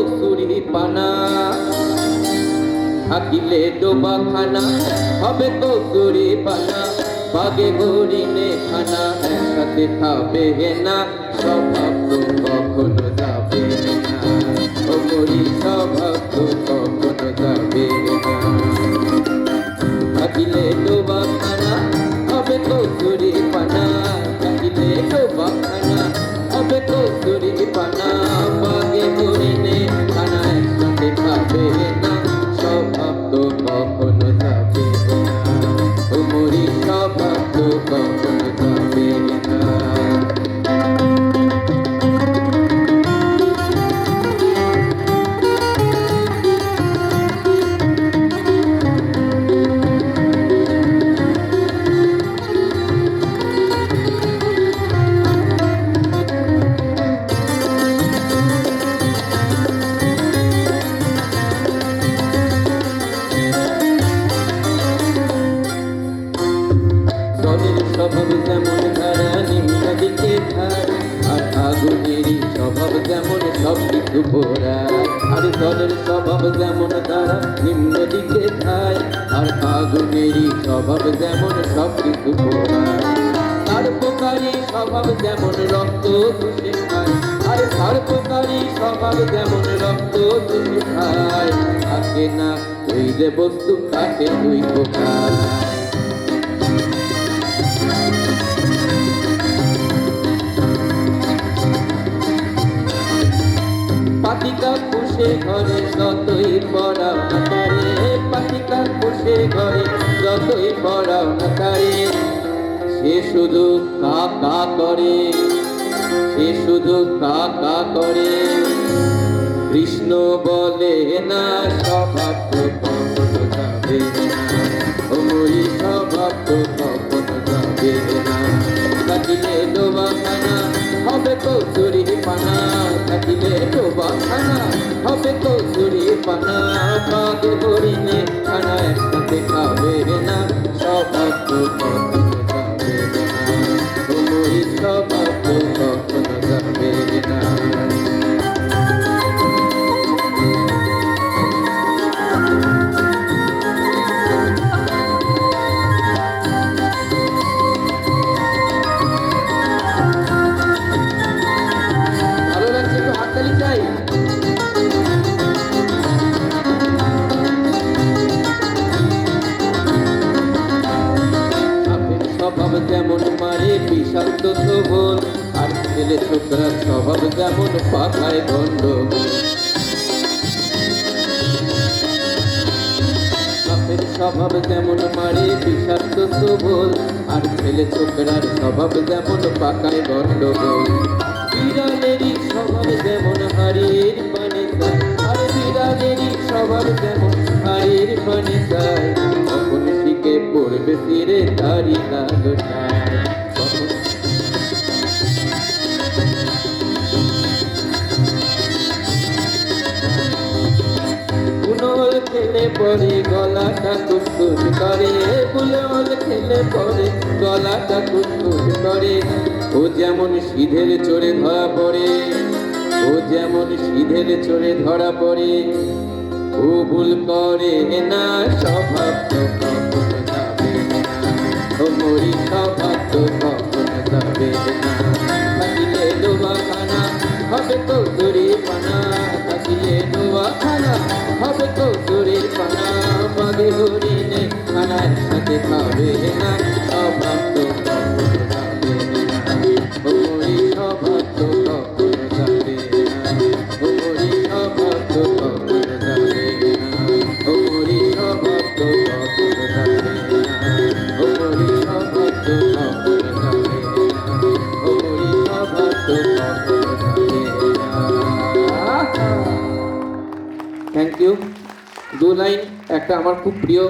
কসুরি পানা, থাকিলে ডোবা খানা হবে কসুরি পানা, বাগে হরিণে খানা একসাথে খাবে না, স্বভাব তো কখনো যাবে না, ও মরি স্বভাব তো কখনো যাবে না। থাকিলে ডোবা খানা হবে কসুরি পানা, থাকিলে ডোবা খানা হবে কসুরি পানা, বাগে হরিণে খানা একসাথে খাবে না, স্বভাব তো কখনো যাবে না, ও মরি স্বভাব তো কখনো যাবে না। জলের স্বভাব যেমন ধারা নিম্ন দিকে ধার, আর আগুনেরই স্বভাব যেমন সব কিছু পোড়ায়, আর জলের স্বভাব যেমন ধারা নিম্ন দিকে ধার, আর আগুনেরই স্বভাব যেমন সব কিছু পোড়ায়, সার্পকারী স্বভাব যেমন রক্ত চুষে খায়, আর সার্পকারী স্বভাব যেমন রক্ত চুষে খায়, থাকে না তৈলে বস্তু কাটে দুই পোকায়। পাতিকা পুষে ঘরে যতই পড়াও না তারে, পাতিকা পুষে ঘরে যতই পড়াও না তারে, সে শুধু কা কা করে, সে শুধু কা কা করে, কৃষ্ণ বলে না স্বভাব তো কখনো যাবে না, ও মরি স্বভাব তো কখনো যাবে না। থাকিলে ডোবা খানা হবে কসুরি পানা, থাকিলে ডোবা খানা হবে কসুরি পানা, বাগে হরিণে খানা একসাথে খাবে না, স্বভাব তো কখনো যাবে না, ও মরি স্বভাব তো কখনো যাবে না। ভালো লাগছে? একটু হাততালি চাই। সাপের স্বভাব যেমন মারে বিষাক্ত শোভন, আর ছেলে ছোকরার স্বভাব যেমন পাখায় গন্ডগোল। সাপের স্বভাব যেমন মারে বিষাক্ত শোভন, আর ছেলে ছোকরার স্বভাব যেমন পাখায় গন্ডগোল। বিড়ালেরই স্বভাব যেমন হাড়ির পানি চায়, আর বিড়ালেরই স্বভাব যেমন হাড়ির পানি চায়, কখন শিখে পড়বে ফিরে তারি না গোটায়। বুনল খেলে পরে গলাটা কুসকুস করে, বুনল খেলে পরে গলাটা কুসকুস করে, ও যেমন সিধের চড়ে ধরা পড়ে, ও যেমন সিধের চড়ে ধরা পড়ে, ও ভুল করে না স্বভাব তো কখনো যাবে না, ও মরি স্বভাব তো কখনো যাবে না। থাকিলে ডোবা খানা হবে কসুরি পানা, থাকিলে ডোবা খানা হবে কসুরি পানা, বাগে হরিণে খানা একসাথে খাবে না, স্বভাব তো কখনো যাবে না, ও মরি স্বভাব তো কখনো যাবে না, ও মরি স্বভাব তো কখনো যাবে না, ও মরি স্বভাব তো কখনো যাবে না, ও মরি স্বভাব তো কখনো যাবে না, ও মরি স্বভাব তো কখনো যাবে না। Thank you. দু লাইন একটা আমার খুব প্রিয়